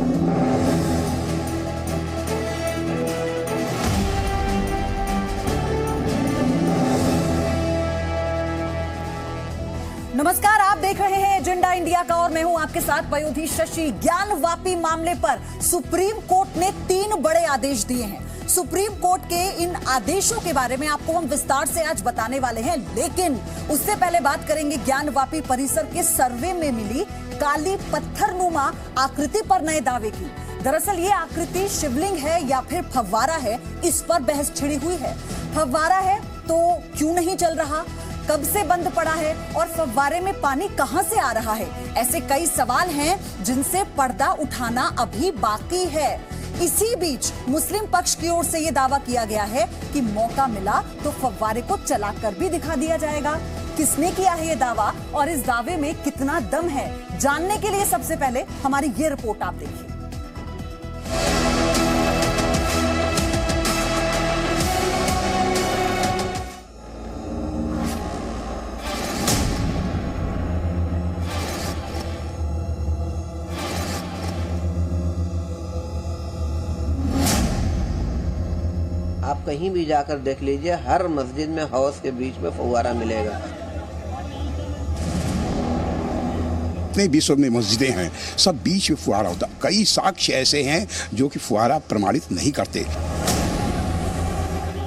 नमस्कार, आप देख रहे हैं एजेंडा इंडिया का और मैं हूं आपके साथ पयोधी शशि। ज्ञानवापी मामले पर सुप्रीम कोर्ट ने 3 बड़े आदेश दिए हैं। सुप्रीम कोर्ट के इन आदेशों के बारे में आपको हम विस्तार से आज बताने वाले हैं, लेकिन उससे पहले बात करेंगे ज्ञानवापी परिसर के सर्वे में मिली काली पत्थरनुमा आकृति पर नए दावे की। दरअसल ये आकृति शिवलिंग है या फिर फव्वारा है, इस पर बहस छिड़ी हुई है। फव्वारा है तो क्यों नहीं चल रहा, कब से बंद पड़ा है और फव्वारे में पानी कहां से आ रहा है? ऐसे कई सवाल हैं जिनसे पर्दा उठाना अभी बाकी है। इसी बीच मुस्लिम पक्ष की ओर से यह दावा किया गया है कि मौका मिला तो फव्वारे को चलाकर भी दिखा दिया जाएगा। किसने किया है यह दावा और इस दावे में कितना दम है, जानने के लिए सबसे पहले हमारी ये रिपोर्ट आप देखिए। आप कहीं भी जाकर देख लीजिए, हर मस्जिद में हौज के बीच में फव्वारा मिलेगा। जितने विश्व में मस्जिदें हैं सब बीच में फुहारा होता। कई साक्ष्य ऐसे हैं जो कि फुहारा प्रमाणित नहीं करते।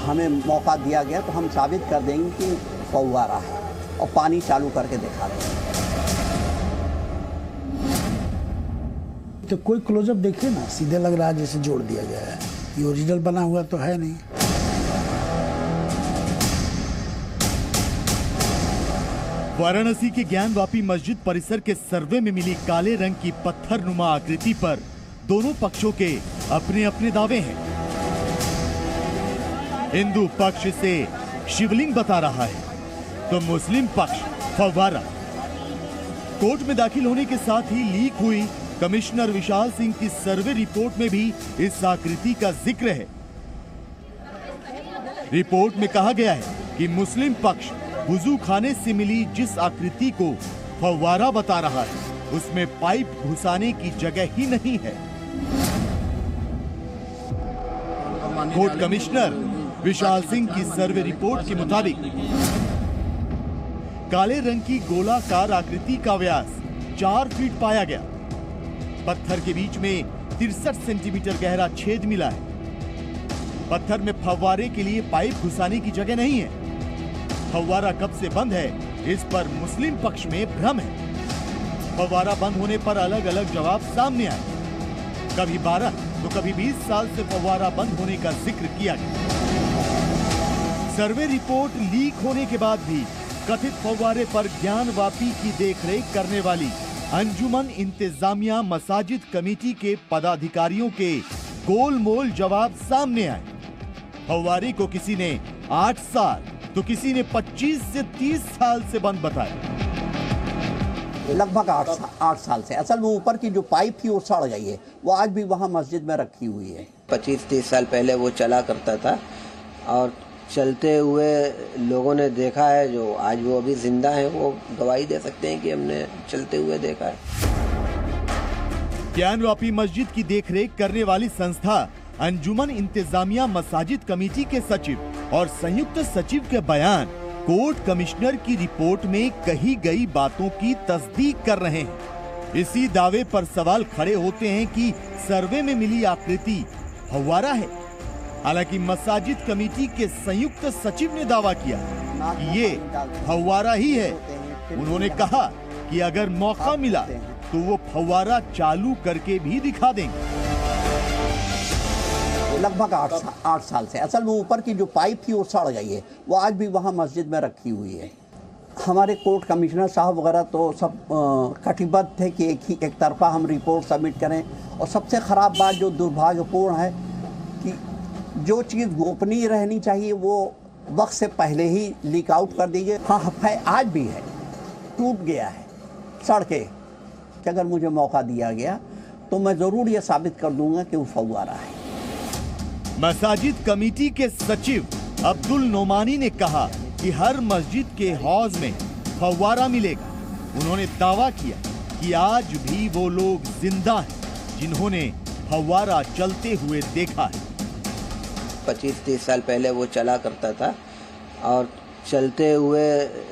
हमें मौका दिया गया तो हम साबित कर देंगे कि फव्वारा है और पानी चालू करके दिखा देंगे। तो कोई क्लोजअप देखिए ना, सीधे लग रहा है जैसे जोड़ दिया गया है। ये ओरिजिनल बना हुआ तो है नहीं। वाराणसी के ज्ञानवापी मस्जिद परिसर के सर्वे में मिली काले रंग की पत्थरनुमा आकृति पर दोनों पक्षों के अपने अपने दावे हैं। हिंदू पक्ष इसे शिवलिंग बता रहा है तो मुस्लिम पक्ष फव्वारा। कोर्ट में दाखिल होने के साथ ही लीक हुई कमिश्नर विशाल सिंह की सर्वे रिपोर्ट में भी इस आकृति का जिक्र है। रिपोर्ट में कहा गया है कि मुस्लिम पक्ष वुजू खाने से मिली जिस आकृति को फव्वारा बता रहा है उसमें पाइप घुसाने की जगह ही नहीं है। कोर्ट कमिश्नर विशाल सिंह की सर्वे रिपोर्ट के मुताबिक काले रंग की गोलाकार आकृति का व्यास 4 फीट पाया गया। पत्थर के बीच में 63 सेंटीमीटर गहरा छेद मिला है। पत्थर में फव्वारे के लिए पाइप घुसाने की जगह नहीं है। फव्वारा कब से बंद है, इस पर मुस्लिम पक्ष में भ्रम है। फव्वारा बंद होने पर अलग अलग जवाब सामने आए। कभी 12 तो कभी 20 साल से फव्वारा बंद होने का जिक्र किया गया। सर्वे रिपोर्ट लीक होने के बाद भी कथित फव्वारे पर ज्ञानवापी की देखरेख करने वाली अंजुमन इंतजामिया मसाजिद कमेटी के पदाधिकारियों के गोलमोल जवाब सामने आए। फव्वारे को किसी ने 8 साल तो किसी ने 25 से 30 साल से बंद बताया। लगभग 8 साल से। असल में ऊपर की जो पाइप थी वो सड़ गई है, वो आज भी वहाँ मस्जिद में रखी हुई है। 25-30 साल पहले वो चला करता था और चलते हुए लोगों ने देखा है। जो आज वो अभी जिंदा हैं वो गवाही दे सकते हैं कि हमने चलते हुए देखा है। ज्ञानवापी मस्जिद की देखरेख करने वाली संस्था अंजुमन इंतजामिया मसाजिद कमेटी के सचिव और संयुक्त सचिव के बयान कोर्ट कमिश्नर की रिपोर्ट में कही गई बातों की तस्दीक कर रहे हैं। इसी दावे पर सवाल खड़े होते हैं कि सर्वे में मिली आकृति फव्वारा है। हालांकि मसाजिद कमेटी के संयुक्त सचिव ने दावा किया कि ये फव्वारा ही है। उन्होंने कहा कि अगर मौका मिला तो वो फव्वारा चालू करके भी दिखा देंगे। लगभग 8 साल से। असल में ऊपर की जो पाइप थी वो सड़ गई है, वो आज भी वहाँ मस्जिद में रखी हुई है। हमारे कोर्ट कमिश्नर साहब वगैरह तो सब कटिबद्ध थे कि एक तरफा हम रिपोर्ट सबमिट करें। और सबसे ख़राब बात जो दुर्भाग्यपूर्ण है कि जो चीज़ गोपनीय रहनी चाहिए वो वक्त से पहले ही लीक आउट कर दीजिए। हाँ, आज भी है, टूट गया है, सड़ के। कि अगर मुझे मौका दिया गया तो मैं ज़रूर ये साबित कर दूंगा कि वो फव्वारा है। मसाजिद कमेटी के सचिव अब्दुल नोमानी ने कहा कि हर मस्जिद के हौज में फव्वारा मिलेगा। उन्होंने दावा किया कि आज भी वो लोग जिंदा हैं। जिन्होंने फव्वारा चलते हुए देखा है। 25-30 साल पहले वो चला करता था और चलते हुए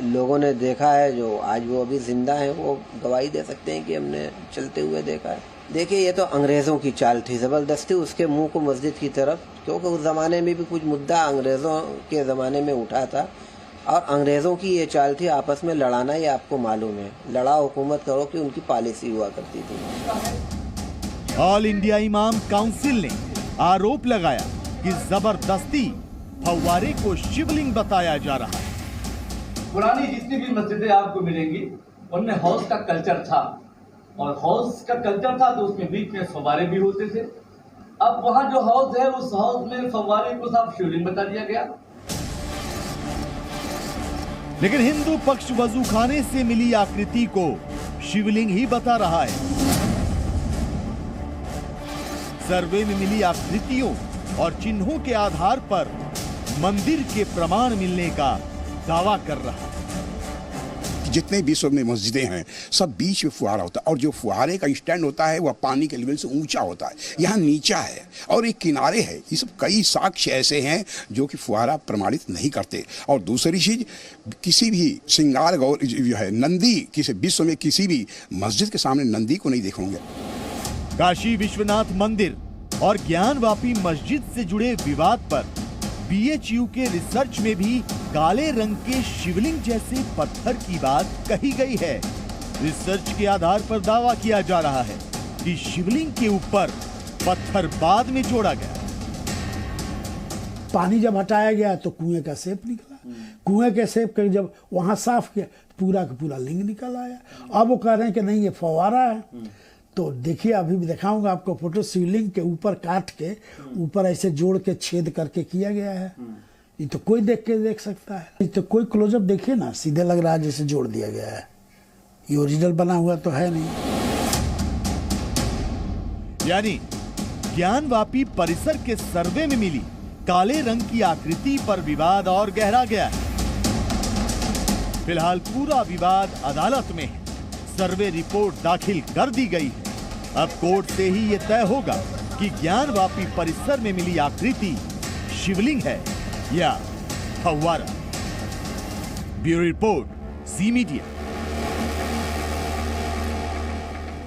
लोगों ने देखा है, जो आज वो अभी जिंदा हैं वो गवाही दे सकते हैं कि हमने चलते हुए देखा है। देखिए, ये तो अंग्रेज़ों की चाल थी, ज़बरदस्ती उसके मुंह को मस्जिद की तरफ, क्योंकि उस ज़माने में भी कुछ मुद्दा अंग्रेज़ों के ज़माने में उठा था और अंग्रेज़ों की ये चाल थी आपस में लड़ाना। ये आपको मालूम है, लड़ा हुकूमत करो कि उनकी पॉलिसी हुआ करती थी। ऑल इंडिया इमाम काउंसिल ने आरोप लगाया कि जबरदस्ती फव्वारे को शिवलिंग बताया जा रहा है। पुरानी जितनी भी मस्जिदें आपको मिलेंगी उनमें हौज का कल्चर था, और हौज का कल्चर था तो उसमें बीच में फव्वारे भी होते थे। अब वहाँ जो हौज है उस हौज में फव्वारे को साफ शिवलिंग बता दिया गया। लेकिन हिंदू पक्ष वजू खाने से मिली आकृति को शिवलिंग ही बता रहा है। सर्वे में मिली आकृतियों और चिन्हों के आधार पर मंदिर के प्रमाण मिलने का दावा कर रहा है। जितने विश्व में मस्जिदें हैं सब बीच में फुहारा होता है और जो फुहारे का स्टैंड होता है वह पानी के लेवल से ऊंचा होता है, यहाँ नीचा है और एक किनारे है। ये सब कई साक्ष्य ऐसे हैं जो कि फुहारा प्रमाणित नहीं करते। और दूसरी चीज, किसी भी श्रृंगार गौर जो है नंदी, किसी विश्व में किसी भी मस्जिद के सामने नंदी को नहीं देखोगे। काशी विश्वनाथ मंदिर और ज्ञानवापी मस्जिद से जुड़े विवाद पर BHU के रिसर्च में भी काले रंग के शिवलिंग जैसे पत्थर की बात कही गई है। रिसर्च के आधार पर दावा किया जा रहा है कि शिवलिंग के ऊपर पत्थर बाद में जोड़ा गया। पानी जब हटाया गया तो कुएं का शेप निकला, कुएं के शेप कर जब वहां साफ किया पूरा का पूरा लिंग निकल आया। अब वो कह रहे हैं कि नहीं ये फव्वारा है। तो देखिए, अभी भी दिखाऊंगा आपको फोटो, शिवलिंग के ऊपर काट के ऊपर ऐसे जोड़ के छेद करके किया गया है। ये तो कोई देख के देख सकता है। ये तो कोई क्लोजअप देखिए ना, सीधे लग रहा है जैसे जोड़ दिया गया है। ये ओरिजिनल बना हुआ तो है नहीं। यानी ज्ञानवापी परिसर के सर्वे में मिली काले रंग की आकृति पर विवाद और गहरा गया है। फिलहाल पूरा विवाद अदालत में है। सर्वे रिपोर्ट दाखिल कर दी गई है। अब कोर्ट से ही यह तय होगा कि ज्ञानवापी परिसर में मिली आकृति शिवलिंग है या फव्वारा। ब्यूरो रिपोर्ट, जी मीडिया।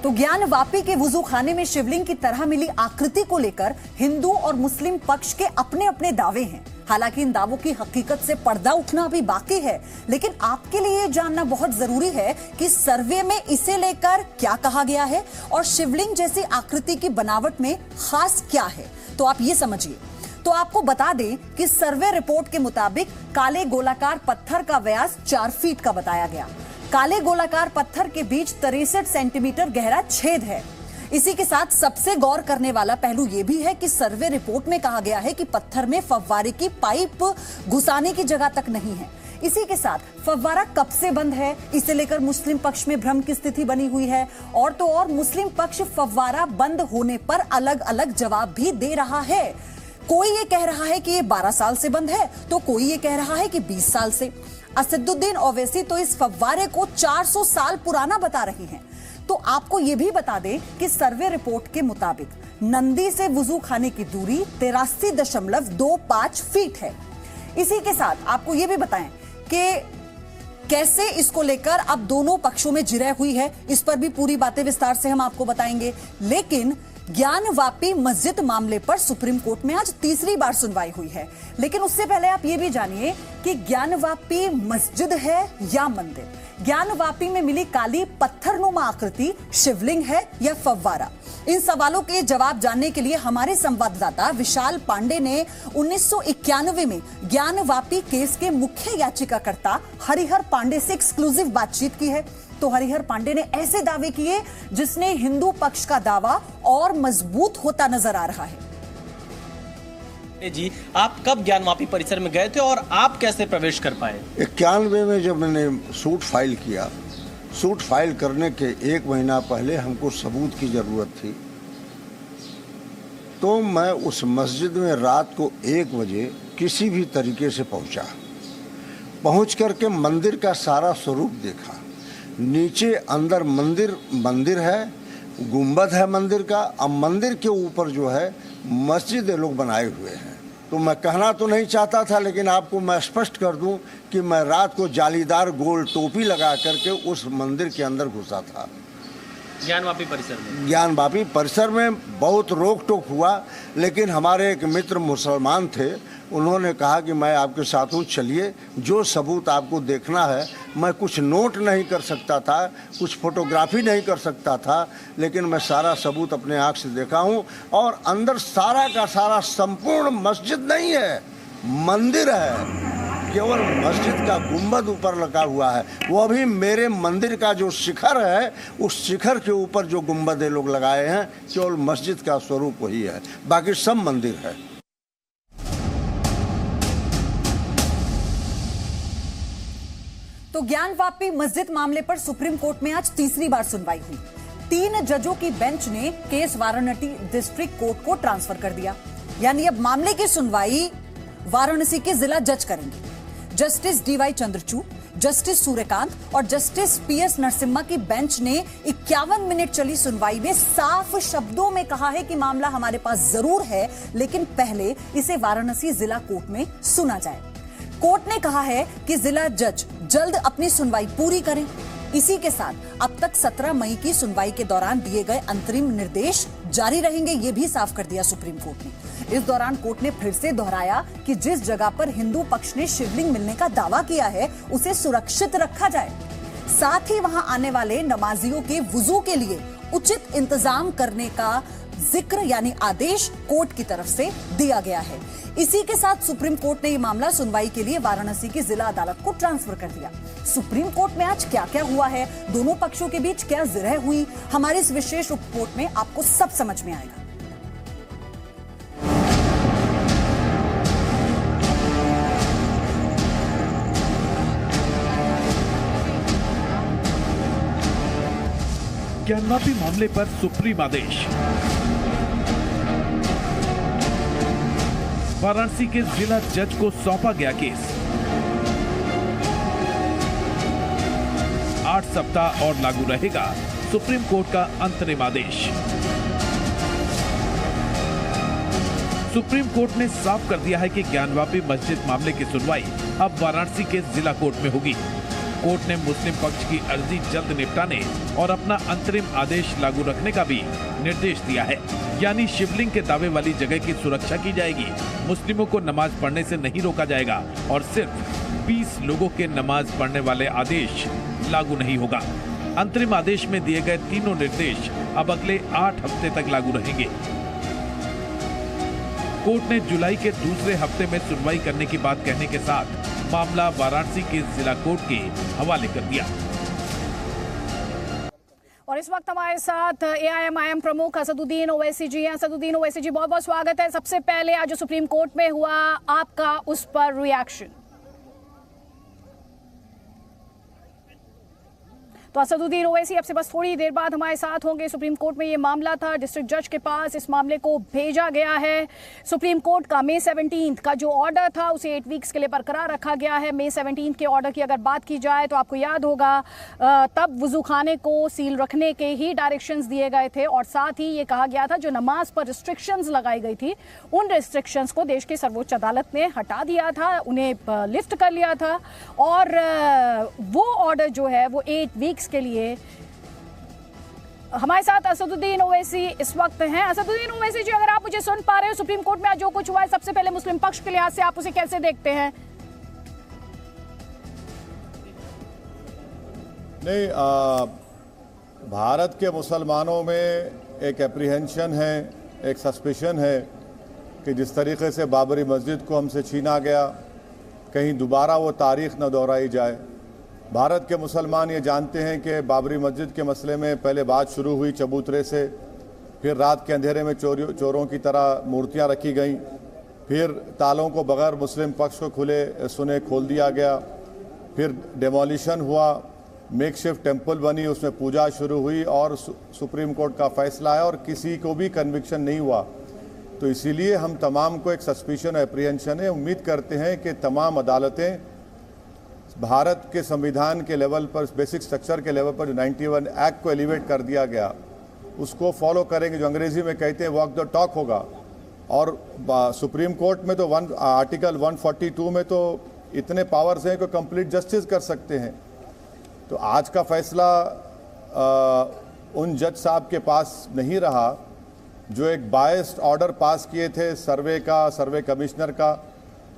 तो ज्ञानवापी के वुजू खाने में शिवलिंग की तरह मिली आकृति को लेकर हिंदू और मुस्लिम पक्ष के अपने अपने दावे हैं। हालांकि इन दावों की हकीकत से पर्दा उठना अभी बाकी है, लेकिन आपके लिए ये जानना बहुत जरूरी है कि सर्वे में इसे लेकर क्या कहा गया है और शिवलिंग जैसी आकृति की बनावट में खास क्या है। तो आप ये समझिए। तो आपको बता दें कि सर्वे रिपोर्ट के मुताबिक काले गोलाकार पत्थर का व्यास 4 फीट का बताया गया। काले गोलाकार पत्थर के बीच 63 सेंटीमीटर गहरा छेद है। इसी के साथ सबसे गौर करने वाला पहलू यह भी है कि सर्वे रिपोर्ट में कहा गया है कि पत्थर में फव्वारे की पाइप घुसाने की जगह तक नहीं है। इसी के साथ फव्वारा कब से बंद है, इसे लेकर मुस्लिम पक्ष में भ्रम की स्थिति बनी हुई है। और तो और मुस्लिम पक्ष फव्वारा बंद होने पर अलग अलग जवाब भी दे रहा है। कोई ये कह रहा है कि ये 12 साल से बंद है, तो कोई ये कह रहा है कि 20 साल से। असदुद्दीन ओवैसी तो इस फव्वारे को 400 साल पुराना बता रही हैं। तो आपको यह भी बता दें कि सर्वे रिपोर्ट के मुताबिक नंदी से वुजू खाने की दूरी 83.25 फीट है। इसी के साथ आपको यह भी बताएं कि कैसे इसको लेकर अब दोनों पक्षों में जिरह हुई है, इस पर भी पूरी बातें विस्तार से हम आपको बताएंगे। लेकिन ज्ञानवापी मस्जिद मामले पर सुप्रीम कोर्ट में आज तीसरी बार सुनवाई हुई है। लेकिन उससे पहले आप ये भी जानिए कि ज्ञानवापी मस्जिद है या मंदिर, ज्ञानवापी में मिली काली पत्थरनुमा आकृति शिवलिंग है या फव्वारा। इन सवालों के जवाब जानने के लिए हमारे संवाददाता विशाल पांडे ने 1991 में ज्ञानवापी केस के मुख्य याचिकाकर्ता हरिहर पांडे से एक्सक्लूसिव बातचीत की है। तो हरिहर पांडे ने ऐसे दावे किए जिसने हिंदू पक्ष का दावा और मजबूत होता नजर आ रहा है। जी, आप कब ज्ञानवापी परिसर में गए थे और आप कैसे प्रवेश कर पाए? 91 में जब मैंने सूट फाइल किया, सूट फाइल करने के 1 महीना पहले हमको सबूत की ज़रूरत थी। तो मैं उस मस्जिद में रात को 1 बजे किसी भी तरीके से पहुंच करके मंदिर का सारा स्वरूप देखा। नीचे अंदर मंदिर है, गुंबद है मंदिर का, अब मंदिर के ऊपर जो है मस्जिद ये लोग बनाए हुए हैं। तो मैं कहना तो नहीं चाहता था, लेकिन आपको मैं स्पष्ट कर दूं कि मैं रात को जालीदार गोल टोपी लगा करके उस मंदिर के अंदर घुसा था। ज्ञानवापी परिसर में, ज्ञानवापी परिसर में बहुत रोक टोक हुआ, लेकिन हमारे एक मित्र मुसलमान थे, उन्होंने कहा कि मैं आपके साथ हूँ, चलिए, जो सबूत आपको देखना है। मैं कुछ नोट नहीं कर सकता था, कुछ फोटोग्राफी नहीं कर सकता था, लेकिन मैं सारा सबूत अपने आँख से देखा हूँ। और अंदर सारा का सारा संपूर्ण मस्जिद नहीं है, मंदिर है, केवल मस्जिद का गुंबद ऊपर लगा हुआ है। वो भी मेरे मंदिर का जो शिखर है, उस शिखर के ऊपर जो गुंबद ये लोग लगाए हैं, केवल मस्जिद का स्वरूप वही है, बाकी सब मंदिर है। तो ज्ञानवापी मस्जिद मामले पर सुप्रीम कोर्ट में आज तीसरी बार सुनवाई हुई। 3 जजों की बेंच ने केस वाराणसी डिस्ट्रिक्ट कोर्ट को ट्रांसफर कर दिया, यानी अब मामले की सुनवाई वाराणसी के जिला जज करेंगे। Justice DY Chandrachud, justice Suryakant और जस्टिस पीएस नरसिम्हा की बेंच ने 51 मिनट चली सुनवाई में साफ शब्दों में कहा है कि मामला हमारे पास जरूर है, लेकिन पहले इसे वाराणसी जिला कोर्ट में सुना जाए। कोर्ट ने कहा है कि जिला जज जल्द अपनी सुनवाई पूरी करें। इसी के साथ अब तक 17 मई की सुनवाई के दौरान दिए गए अंतरिम निर्देश जारी रहेंगे, ये भी साफ कर दिया सुप्रीम कोर्ट ने। इस दौरान कोर्ट ने फिर से दोहराया कि जिस जगह पर हिंदू पक्ष ने शिवलिंग मिलने का दावा किया है, उसे सुरक्षित रखा जाए। साथ ही वहां आने वाले नमाजियों के वुजू के लिए उचित इंतजाम करने का जिक्र यानी आदेश कोर्ट की तरफ से दिया गया है। इसी के साथ सुप्रीम कोर्ट ने यह मामला सुनवाई के लिए वाराणसी की जिला अदालत को ट्रांसफर कर दिया। सुप्रीम कोर्ट में आज क्या क्या हुआ है, दोनों पक्षों के बीच क्या जिरह हुई, हमारी इस विशेष रिपोर्ट में आपको सब समझ में आएगा। ज्ञानवापी मामले पर सुप्रीम आदेश। वाराणसी के जिला जज को सौंपा गया केस। 8 सप्ताह और लागू रहेगा सुप्रीम कोर्ट का अंतरिम आदेश। सुप्रीम कोर्ट ने साफ कर दिया है कि ज्ञानवापी मस्जिद मामले की सुनवाई अब वाराणसी के जिला कोर्ट में होगी। कोर्ट ने मुस्लिम पक्ष की अर्जी जल्द निपटाने और अपना अंतरिम आदेश लागू रखने का भी निर्देश दिया है, यानी शिवलिंग के दावे वाली जगह की सुरक्षा की जाएगी, मुस्लिमों को नमाज पढ़ने से नहीं रोका जाएगा और सिर्फ 20 लोगों के नमाज पढ़ने वाले आदेश लागू नहीं होगा। अंतरिम आदेश में दिए गए तीनों निर्देश अब अगले 8 हफ्ते तक लागू रहेंगे। कोर्ट ने जुलाई के दूसरे हफ्ते में सुनवाई करने की बात कहने के साथ मामला वाराणसी के जिला कोर्ट के हवाले कर दिया। और इस वक्त हमारे साथ AIMIM प्रमुख असदुद्दीन ओवैसी जी हैं। असदुद्दीन ओवैसी जी, बहुत बहुत स्वागत है। सबसे पहले आज जो सुप्रीम कोर्ट में हुआ, आपका उस पर रिएक्शन? तो असदुद्दीन ओवैसी आपसे बस थोड़ी देर बाद हमारे साथ होंगे। सुप्रीम कोर्ट में ये मामला था, डिस्ट्रिक्ट जज के पास इस मामले को भेजा गया है। सुप्रीम कोर्ट का मई 17 का जो ऑर्डर था उसे 8 वीक्स के लिए बरकरार रखा गया है। मई 17 के ऑर्डर की अगर बात की जाए तो आपको याद होगा तब वजूखाने को सील रखने के ही डायरेक्शंस दिए गए थे और साथ ही ये कहा गया था जो नमाज पर रिस्ट्रिक्शंस लगाई गई थी उन रिस्ट्रिक्शंस को देश की सर्वोच्च अदालत ने हटा दिया था, उन्हें लिफ्ट कर लिया था और वो ऑर्डर जो है वो 8 वीक्स के लिए। हमारे साथ असदुद्दीन ओवैसी इस वक्त हैं। असदुद्दीन ओवैसी जी, अगर आप मुझे सुन पा रहे हो, सुप्रीम कोर्ट में आज जो कुछ हुआ है, सबसे पहले मुस्लिम पक्ष के लिहाज से आप उसे कैसे देखते हैं? नहीं, भारत के मुसलमानों में एक एप्रीहेंशन है, एक सस्पिशन है कि जिस तरीके से बाबरी मस्जिद को हमसे छीना गया, कहीं दोबारा वो तारीख न दोहराई जाए। भारत के मुसलमान ये जानते हैं कि बाबरी मस्जिद के मसले में पहले बात शुरू हुई चबूतरे से, फिर रात के अंधेरे में चोरों की तरह मूर्तियां रखी गईं, फिर तालों को बगैर मुस्लिम पक्ष को खुले सुने खोल दिया गया, फिर डेमोलिशन हुआ, मेकशिफ्ट टेम्पल बनी, उसमें पूजा शुरू हुई और सुप्रीम कोर्ट का फैसला आया और किसी को भी कन्विक्शन नहीं हुआ। तो इसीलिए हम तमाम को एक सस्पिशन एप्रीहेंशन है। उम्मीद करते हैं कि तमाम अदालतें भारत के संविधान के लेवल पर, बेसिक स्ट्रक्चर के लेवल पर जो 91 एक्ट को एलिवेट कर दिया गया, उसको फॉलो करेंगे, जो अंग्रेजी में कहते हैं वॉक द टॉक होगा। और सुप्रीम कोर्ट में तो आर्टिकल 142 में तो इतने पावर्स हैं कि कंप्लीट जस्टिस कर सकते हैं। तो आज का फैसला उन जज साहब के पास नहीं रहा जो एक बायस्ड ऑर्डर पास किए थे सर्वे कमिश्नर का,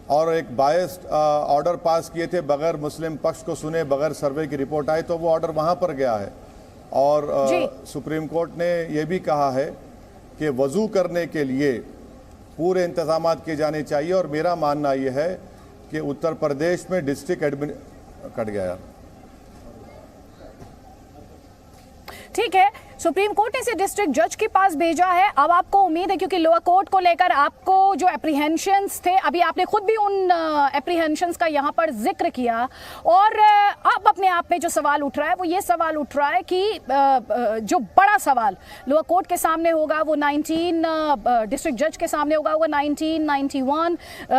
और एक बायस्ड ऑर्डर पास किए थे बगैर मुस्लिम पक्ष को सुने, बगैर सर्वे की रिपोर्ट आई, तो वो ऑर्डर वहाँ पर गया है। और सुप्रीम कोर्ट ने ये भी कहा है कि वज़ू करने के लिए पूरे इंतजाम किए जाने चाहिए। और मेरा मानना ये है कि उत्तर प्रदेश में कट गया यार, ठीक है, सुप्रीम कोर्ट ने इसे डिस्ट्रिक्ट जज के पास भेजा है। अब आपको उम्मीद है, क्योंकि लोअर कोर्ट को लेकर आपको जो एप्रीहेंशंस थे, अभी आपने खुद भी उन एप्रीहेंशंस का यहाँ पर जिक्र किया, और अब अपने आप में जो सवाल उठ रहा है वो ये सवाल उठ रहा है कि जो बड़ा सवाल लोअर कोर्ट के सामने होगा वो 19 डिस्ट्रिक्ट जज के सामने होगा, वो 1991,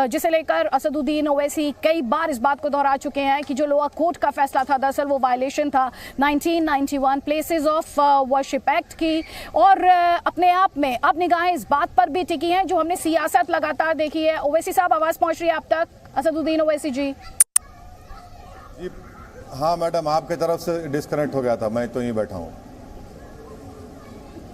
जिसे लेकर असदुद्दीन ओवैसी कई बार इस बात को दोहरा चुके हैं कि जो लोअर कोर्ट का फैसला था दरअसल वो वायलेशन था 1991 प्लेसेस ऑफ वर्शिप एक्ट की। और अपने आप में अब निगाहें इस बात पर भी टिकी हैं जो हमने सियासत लगातार देखी है। ओवैसी साहब, आवाज पहुंच रही है आप तक? असदुद्दीन ओवैसी जी। हाँ मैडम, आपके तरफ से डिस्कनेक्ट हो गया था, मैं तो यहीं बैठा हूँ।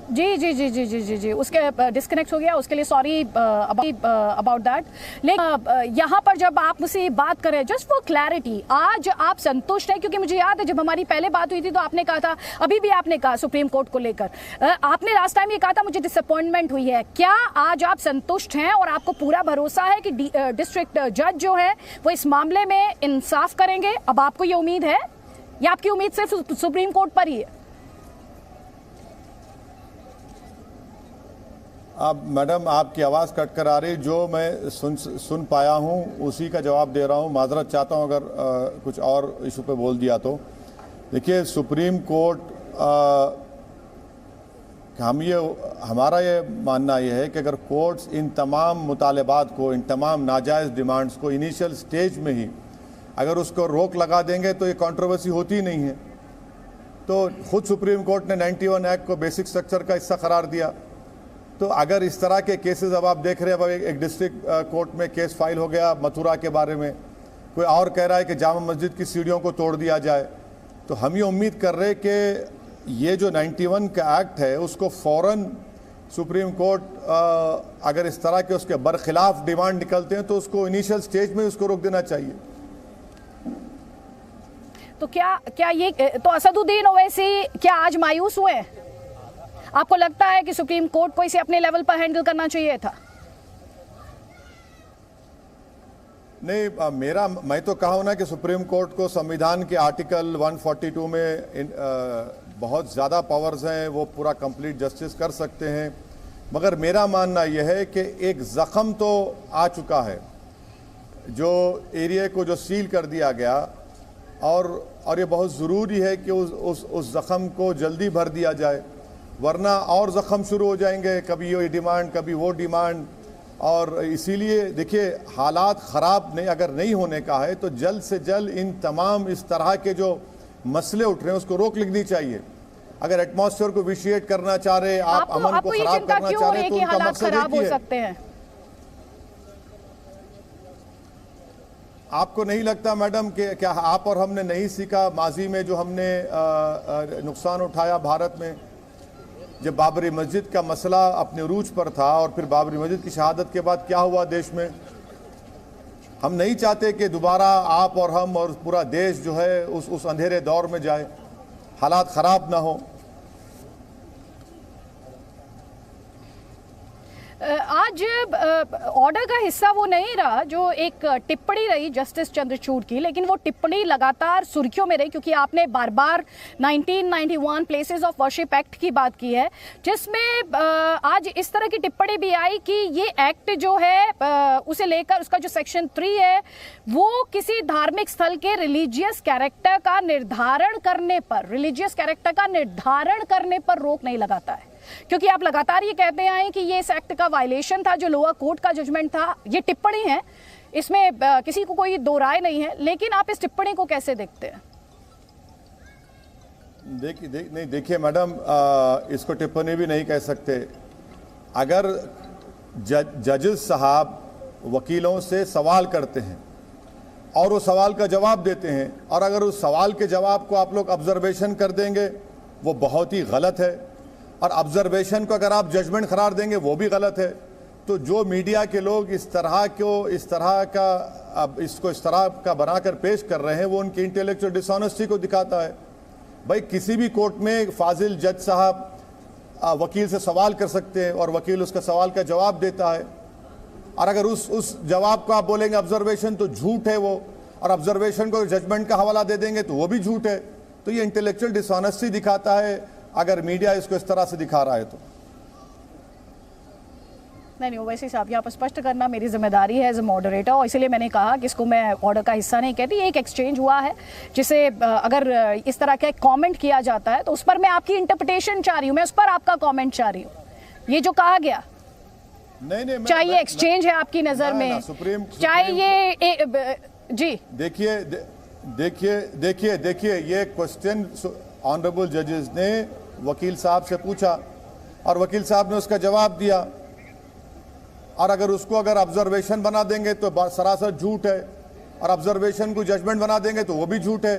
जी जी जी जी जी जी जी उसके डिस्कनेक्ट हो गया, उसके लिए सॉरी अबाउट दैट। लेकिन यहाँ पर जब आप मुझसे बात करें, जस्ट फॉर क्लैरिटी, आज आप संतुष्ट हैं? क्योंकि मुझे याद है जब हमारी पहले बात हुई थी तो आपने कहा था, अभी भी आपने कहा सुप्रीम कोर्ट को लेकर, आपने लास्ट टाइम ये कहा था मुझे डिसअपॉइंटमेंट हुई है। क्या आज आप संतुष्ट हैं और आपको पूरा भरोसा है कि डिस्ट्रिक्ट जज जो है वो इस मामले में इंसाफ करेंगे? अब आपको ये उम्मीद है या आपकी उम्मीद सिर्फ सुप्रीम कोर्ट पर ही है? अब मैडम आपकी आवाज़ कट कर आ रही, जो मैं सुन पाया हूँ उसी का जवाब दे रहा हूँ। माजरत चाहता हूँ अगर कुछ और इशू पे बोल दिया तो। देखिए, सुप्रीम कोर्ट हमारा ये मानना ये है कि अगर कोर्ट्स इन तमाम मुतालबात को, इन तमाम नाजायज़ डिमांड्स को इनिशियल स्टेज में ही अगर उसको रोक लगा देंगे तो ये कंट्रोवर्सी होती नहीं है। तो खुद सुप्रीम कोर्ट ने 91 एक्ट को बेसिक स्ट्रक्चर का हिस्सा करार दिया। तो अगर इस तरह के केसेस अब आप देख रहे हैं, अब एक डिस्ट्रिक्ट कोर्ट में केस फाइल हो गया मथुरा के बारे में, कोई और कह रहा है कि जामा मस्जिद की सीढ़ियों को तोड़ दिया जाए, तो हम ये उम्मीद कर रहे हैं कि ये जो 91 का एक्ट है उसको फ़ौरन सुप्रीम कोर्ट अगर इस तरह के उसके बरखिलाफ डिमांड निकलते हैं तो उसको इनिशियल स्टेज में उसको रोक देना चाहिए। तो क्या ये तो असदुद्दीन ओवैसी क्या आज मायूस हुए? आपको लगता है कि सुप्रीम कोर्ट को इसे अपने लेवल पर हैंडल करना चाहिए था? नहीं, मैं तो कहा हूं ना कि सुप्रीम कोर्ट को संविधान के आर्टिकल 142 में बहुत ज़्यादा पावर्स हैं, वो पूरा कंप्लीट जस्टिस कर सकते हैं। मगर मेरा मानना यह है कि एक ज़ख़म तो आ चुका है, जो एरिया को जो सील कर दिया गया, और ये बहुत ज़रूरी है कि उस ज़ख़म को जल्दी भर दिया जाए, वरना और ज़ख़म शुरू हो जाएंगे, कभी ये डिमांड कभी वो डिमांड। और इसीलिए देखिए, हालात ख़राब अगर नहीं होने का है तो जल्द से जल्द इन तमाम इस तरह के जो मसले उठ रहे हैं उसको रोक लिखनी चाहिए। अगर एटमॉस्फेयर को विशिएट करना चाह रहे, आप अमन को ख़राब करना चाह रहे, तो उनका मकसद एक ही है। आपको नहीं लगता मैडम कि क्या आप और हमने नहीं सीखा माजी में जो हमने नुकसान उठाया भारत में, जब बाबरी मस्जिद का मसला अपने उरूज पर था और फिर बाबरी मस्जिद की शहादत के बाद क्या हुआ देश में? हम नहीं चाहते कि दोबारा आप और हम और पूरा देश जो है उस अंधेरे दौर में जाए, हालात ख़राब ना हो। आज ऑर्डर का हिस्सा वो नहीं रहा जो एक टिप्पणी रही जस्टिस चंद्रचूड़ की, लेकिन वो टिप्पणी लगातार सुर्खियों में रही क्योंकि आपने बार बार 1991 प्लेसेस ऑफ वर्शिप एक्ट की बात की है, जिसमें आज इस तरह की टिप्पणी भी आई कि ये एक्ट जो है उसे लेकर उसका जो सेक्शन 3 है वो किसी धार्मिक स्थल के रिलीजियस कैरेक्टर का निर्धारण करने पर रोक नहीं लगाता है। क्योंकि आप लगातार ये कहते आए कि ये इस एक्ट का वायलेशन था, जो लोअर कोर्ट का जजमेंट था। ये टिप्पणी है, इसमें किसी को कोई दो राय नहीं है, लेकिन आप इस टिप्पणी को कैसे देखते हैं? देखिए मैडम, इसको टिप्पणी भी नहीं कह सकते। अगर जजेस साहब वकीलों से सवाल करते हैं और वो सवाल का जवाब देते हैं, और अगर उस सवाल के जवाब को आप लोग ऑब्जर्वेशन कर देंगे, वो बहुत ही गलत है। और ऑब्जर्वेशन को अगर आप जजमेंट करार देंगे, वो भी गलत है। तो जो मीडिया के लोग इस तरह का बनाकर पेश कर रहे हैं, वो उनकी इंटेलेक्चुअल डिसऑनेस्टी को दिखाता है। भाई, किसी भी कोर्ट में फाजिल जज साहब वकील से सवाल कर सकते हैं और वकील उसका सवाल का जवाब देता है, और अगर उस जवाब को आप बोलेंगे ऑब्जर्वेशन, तो झूठ है वो, और ऑब्जर्वेशन को जजमेंट का हवाला दे देंगे तो वो भी झूठ है। तो ये इंटेलेक्चुअल डिसऑनेस्टी दिखाता है अगर मीडिया इसको इस तरह से दिखा रहा है तो। नहीं, ओवैसी साहब, यहाँ पर स्पष्ट करना मेरी जिम्मेदारी है एज ए मॉडरेटर, और इसीलिए मैंने कहा कि इसको मैं ऑर्डर का हिस्सा नहीं कहती। एक एक्सचेंज हुआ है जिसे अगर इस तरह का कमेंट किया जाता है तो उस पर मैं आपकी इंटरप्रिटेशन चाह रही हूँ, मैं उस पर आपका कमेंट चाह रही हूँ। ये जो कहा गया, नहीं, चाहे ये एक्सचेंज है आपकी नजर में, चाहे ये जी देखिए ये क्वेश्चन ऑनरेबल जजेस ने वकील साहब से पूछा और वकील साहब ने उसका जवाब दिया, और अगर उसको ऑब्जर्वेशन बना देंगे तो सरासर झूठ है, और ऑब्जर्वेशन को जजमेंट बना देंगे तो वो भी झूठ है।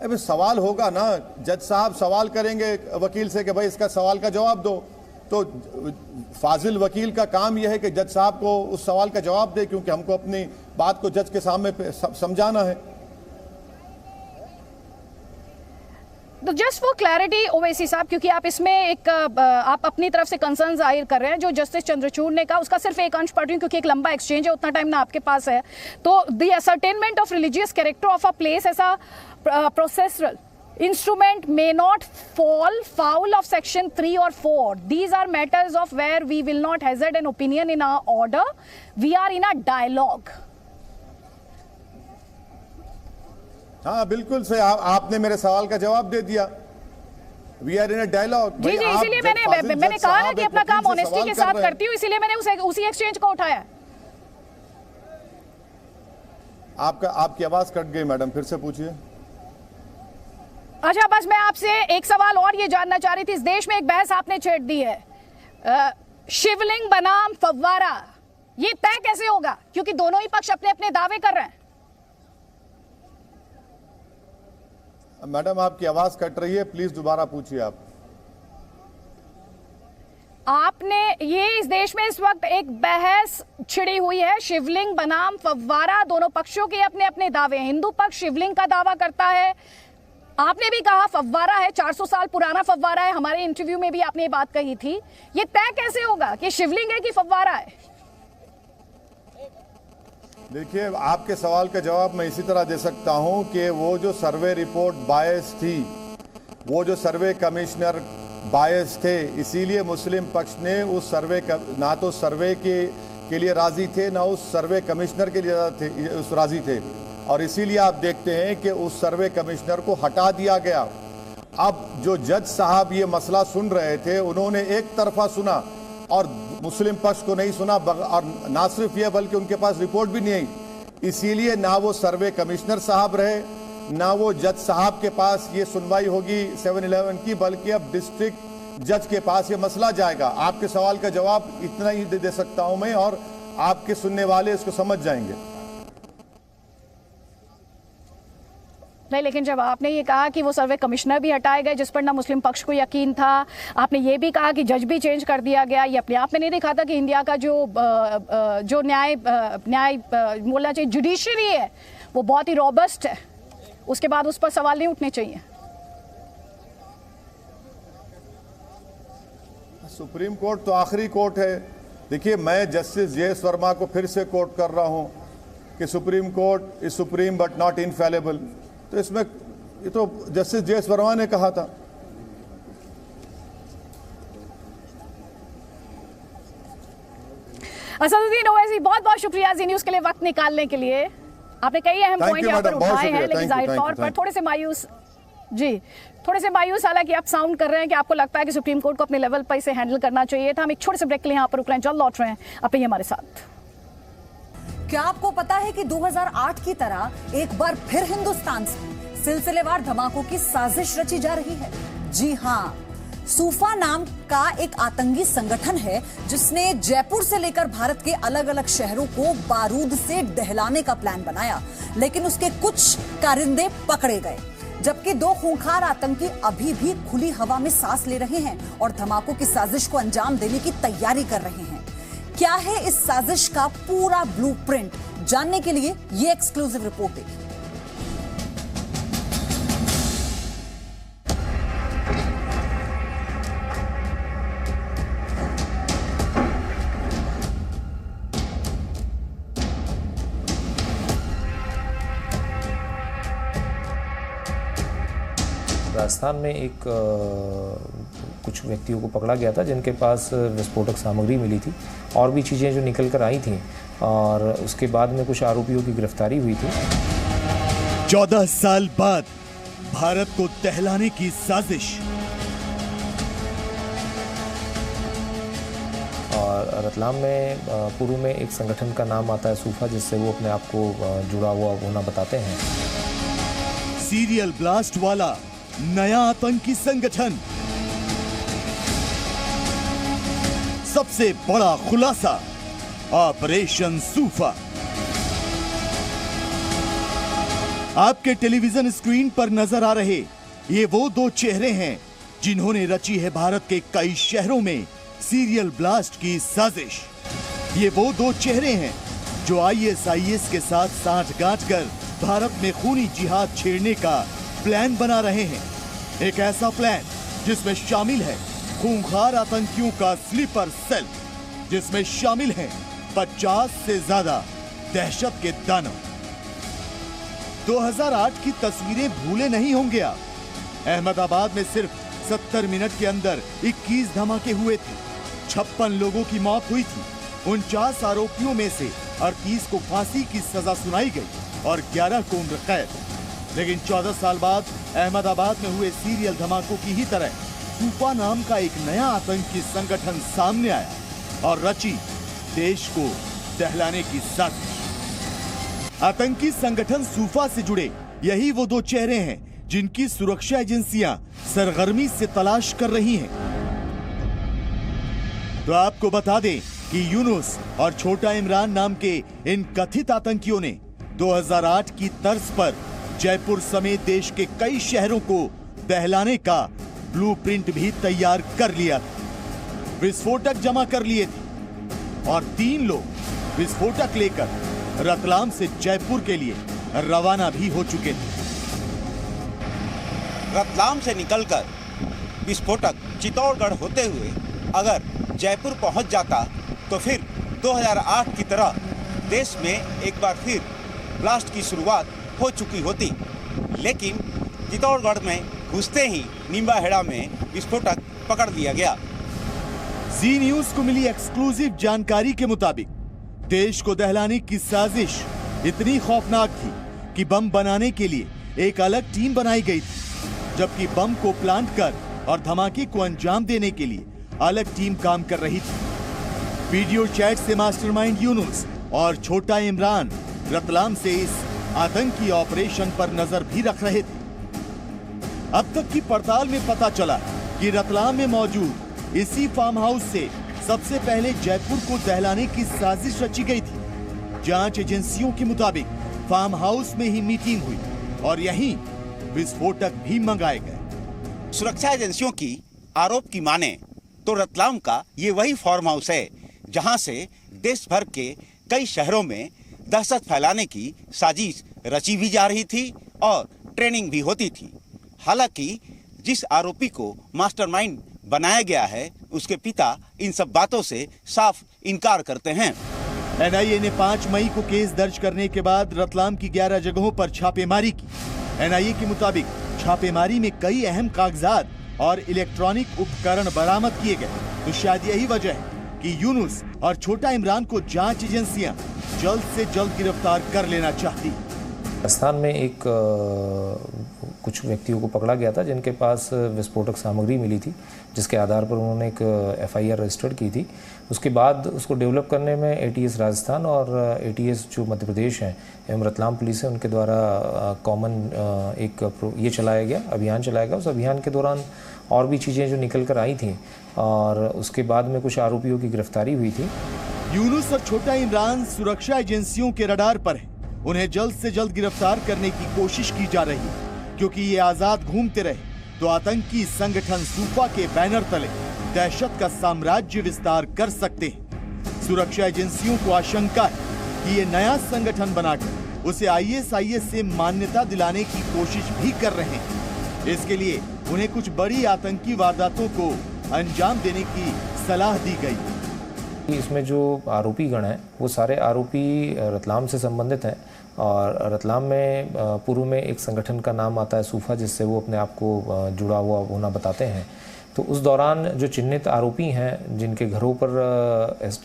अभी सवाल होगा ना, जज साहब सवाल करेंगे वकील से कि भाई इसका सवाल का जवाब दो, तो फाजिल वकील का काम यह है कि जज साहब को उस सवाल का जवाब दे, क्योंकि हमको अपनी बात को जज के सामने समझाना है। तो जस्ट फॉर क्लैरिटी ओवैसी साहब, क्योंकि आप इसमें एक आप अपनी तरफ से कंसर्न जाहिर कर रहे हैं, जो जस्टिस चंद्रचूड़ ने कहा उसका सिर्फ एक अंश पढ़ रही हूँ क्योंकि एक लंबा एक्सचेंज है, उतना टाइम ना आपके पास है। तो the ascertainment of religious character of a place as a procedural instrument may not fall foul of section 3 or 4. These are matters of where we will not hazard an opinion in our order. We are in a dialogue. हाँ, बिल्कुल सही, आपने मेरे सवाल का जवाब दे दिया। We are in a dialogue. जी, इसीलिए मैंने कहा ना कि अपना काम ऑनेस्टी के साथ करती हूँ, इसीलिए मैंने उसी एक्सचेंज को उठाया। आपकी आवाज कट गई मैडम, फिर से पूछिए। अच्छा, बस मैं आपसे एक सवाल और ये जानना चाह रही थी। इस देश में एक बहस आपने छेड़ दी है, शिवलिंग बनाम फव्वारा, ये तय कैसे होगा? क्योंकि दोनों ही पक्ष अपने अपने दावे कर रहे हैं। मैडम, आपकी आवाज कट रही है, प्लीज दोबारा पूछिए। आपने ये इस देश में इस वक्त एक बहस छिड़ी हुई है, शिवलिंग बनाम फव्वारा, दोनों पक्षों के अपने अपने दावे हैं। हिंदू पक्ष शिवलिंग का दावा करता है, आपने भी कहा फव्वारा है, 400 साल पुराना फव्वारा है, हमारे इंटरव्यू में भी आपने ये बात कही थी। ये तय कैसे होगा कि शिवलिंग है कि फव्वारा है? देखिए, आपके सवाल का जवाब मैं इसी तरह दे सकता हूं कि वो जो सर्वे रिपोर्ट बायस थी, वो जो सर्वे कमिश्नर बायस थे, इसीलिए मुस्लिम पक्ष ने उस सर्वे ना तो सर्वे के लिए राजी थे, ना उस सर्वे कमिश्नर के लिए राजी थे, और इसीलिए आप देखते हैं कि उस सर्वे कमिश्नर को हटा दिया गया। अब जो जज साहब ये मसला सुन रहे थे, उन्होंने एक तरफा सुना और मुस्लिम पक्ष को नहीं सुना, और ना सिर्फ ये बल्कि उनके पास रिपोर्ट भी नहीं आई। इसीलिए ना वो सर्वे कमिश्नर साहब रहे, ना वो जज साहब के पास ये सुनवाई होगी 7/11 की, बल्कि अब डिस्ट्रिक्ट जज के पास ये मसला जाएगा। आपके सवाल का जवाब इतना ही दे सकता हूं मैं, और आपके सुनने वाले इसको समझ जाएंगे। नहीं, लेकिन जब आपने ये कहा कि वो सर्वे कमिश्नर भी हटाए गए जिस पर ना मुस्लिम पक्ष को यकीन था, आपने ये भी कहा कि जज भी चेंज कर दिया गया, ये अपने आप में नहीं दिखाता कि इंडिया का जो न्याय बोलना चाहिए जुडिशरी है वो बहुत ही रॉबस्ट है, उसके बाद उस पर सवाल नहीं उठने चाहिए? सुप्रीम कोर्ट तो आखिरी कोर्ट है। देखिए, मैं जस्टिस जे.एस. वर्मा को फिर से कोट कर रहा हूं कि supreme court is supreme but not infallible. तो इसमें ये तो जस्टिस जे.एस. वर्मा ने कहा था। असदुद्दीन ओवैसी, बहुत बहुत शुक्रिया जी न्यूज के लिए वक्त निकालने के लिए। आपने कई अहम पॉइंट यहाँ पर उठाए हैं, लेकिन जाहिर तौर पर थोड़े से मायूस हालांकि आप साउंड कर रहे हैं कि आपको लगता है कि सुप्रीम कोर्ट को अपने लेवल पर इसे हैंडल करना चाहिए था। हम एक छोटे से ब्रेक के लिए यहाँ पर रुक रहे हैं, जल्द लौट रहे हैं, आप रहिए हमारे साथ। क्या आपको पता है कि 2008 की तरह एक बार फिर हिंदुस्तान से सिलसिलेवार धमाकों की साजिश रची जा रही है। जी हां, सूफा नाम का एक आतंकी संगठन है जिसने जयपुर से लेकर भारत के अलग अलग शहरों को बारूद से दहलाने का प्लान बनाया, लेकिन उसके कुछ कारिंदे पकड़े गए, जबकि 2 खूंखार आतंकी अभी भी खुली हवा में सांस ले रहे हैं और धमाकों की साजिश को अंजाम देने की तैयारी कर रहे हैं। क्या है इस साजिश का पूरा ब्लूप्रिंट, जानने के लिए ये एक्सक्लूसिव रिपोर्ट देखिए। राजस्थान में एक कुछ व्यक्तियों को पकड़ा गया था जिनके पास विस्फोटक सामग्री मिली थी और भी चीज़ें जो निकल कर आई थीं, और उसके बाद में कुछ आरोपियों की गिरफ्तारी हुई थी। 14 साल बाद भारत को दहलाने की साजिश। और रतलाम में पूर्व में एक संगठन का नाम आता है सूफा, जिससे वो अपने आप को जुड़ा हुआ होना बताते हैं। सीरियल ब्लास्ट वाला नया आतंकी संगठन, सबसे बड़ा खुलासा ऑपरेशन सूफा। आपके टेलीविजन स्क्रीन पर नजर आ रहे ये वो 2 चेहरे हैं जिन्होंने रची है भारत के कई शहरों में सीरियल ब्लास्ट की साजिश। ये वो 2 चेहरे हैं जो ISIS के साथ सांठगांठ कर भारत में खूनी जिहाद छेड़ने का प्लान बना रहे हैं। एक ऐसा प्लान जिसमें शामिल है खूंखार आतंकियों का स्लीपर सेल, जिसमें शामिल हैं 50 से ज्यादा दहशत के दानव। 2008 की तस्वीरें भूले नहीं होंगे आप। अहमदाबाद में सिर्फ 70 मिनट के अंदर 21 धमाके हुए थे, 56 लोगों की मौत हुई थी। 49 आरोपियों में से 38 को फांसी की सजा सुनाई गई और 11 को उम्र कैद। लेकिन 14 साल बाद अहमदाबाद में हुए सीरियल धमाकों की ही तरह सूफा नाम का एक नया आतंकी संगठन सामने आया और रची देश को दहलाने की साजिश। आतंकी संगठन सूफा से जुड़े यही वो 2 चेहरे हैं जिनकी सुरक्षा एजेंसियां सरगर्मी से तलाश कर रही हैं। तो आपको बता दें कि यूनुस और छोटा इमरान नाम के इन कथित आतंकियों ने 2008 की तर्ज पर जयपुर समेत देश के कई शहरों को दहलाने का ब्लूप्रिंट भी तैयार कर लिया था। विस्फोटक जमा कर लिए थे और 3 लोग विस्फोटक लेकर रतलाम से जयपुर के लिए रवाना भी हो चुके थे। रतलाम से निकलकर विस्फोटक चित्तौड़गढ़ होते हुए अगर जयपुर पहुंच जाता तो फिर 2008 की तरह देश में एक बार फिर ब्लास्ट की शुरुआत हो चुकी होती। लेकिन चित्तौड़गढ़ में घुसते ही निम्बाहेड़ा में विस्फोटक पकड़ लिया गया। जी न्यूज को मिली एक्सक्लूसिव जानकारी के मुताबिक देश को दहलाने की साजिश इतनी खौफनाक थी कि बम बनाने के लिए एक अलग टीम बनाई गई थी, जबकि बम को प्लांट कर और धमाके को अंजाम देने के लिए अलग टीम काम कर रही थी। वीडियो चैट से मास्टरमाइंड यूनुस और छोटा इमरान रतलाम से इस आतंकी ऑपरेशन पर नजर भी रख रहे थे। अब तक की पड़ताल में पता चला कि रतलाम में मौजूद इसी फार्म हाउस से सबसे पहले जयपुर को दहलाने की साजिश रची गई थी। जांच एजेंसियों के मुताबिक फार्म हाउस में ही मीटिंग हुई और यहीं विस्फोटक भी मंगाए गए। सुरक्षा एजेंसियों की आरोप की माने तो रतलाम का ये वही फार्म हाउस है जहां से देश भर के कई शहरों में दहशत फैलाने की साजिश रची भी जा रही थी और ट्रेनिंग भी होती थी। हालांकि जिस आरोपी को मास्टरमाइंड बनाया गया है उसके पिता इन सब बातों से साफ इनकार करते हैं। NIA ने 5 मई को केस दर्ज करने के बाद रतलाम की 11 जगहों पर छापेमारी की। NIA के मुताबिक छापेमारी में कई अहम कागजात और इलेक्ट्रॉनिक उपकरण बरामद किए गए। तो शायद यही वजह है कि यूनुस और छोटा इमरान को जांच एजेंसियां जल्द से जल्द गिरफ्तार कर लेना चाहती। राजस्थान में एक कुछ व्यक्तियों को पकड़ा गया था जिनके पास विस्फोटक सामग्री मिली थी, जिसके आधार पर उन्होंने एक FIR रजिस्टर्ड की थी। उसके बाद उसको डेवलप करने में ATS राजस्थान और ATS जो मध्य प्रदेश हैं एवं रतलाम पुलिस है उनके द्वारा कॉमन ये चलाया गया, अभियान चलाया गया। उस अभियान के दौरान और भी चीज़ें जो निकल कर आई थी और उसके बाद में कुछ आरोपियों की गिरफ्तारी हुई थी। यूनुस और छोटा इमरान सुरक्षा एजेंसियों के रडार पर है। उन्हें जल्द से जल्द गिरफ्तार करने की कोशिश की जा रही है, क्योंकि ये आजाद घूमते रहे तो आतंकी संगठन सूफा के बैनर तले दहशत का साम्राज्य विस्तार कर सकते हैं। सुरक्षा एजेंसियों को आशंका है कि ये नया संगठन बनाकर उसे ISIS से मान्यता दिलाने की कोशिश भी कर रहे हैं। इसके लिए उन्हें कुछ बड़ी आतंकी वारदातों को अंजाम देने की सलाह दी गई। इसमें जो आरोपी गण हैं वो सारे आरोपी रतलाम से संबंधित हैं और रतलाम में पूर्व में एक संगठन का नाम आता है सूफा, जिससे वो अपने आप को जुड़ा हुआ होना बताते हैं। तो उस दौरान जो चिन्हित आरोपी हैं जिनके घरों पर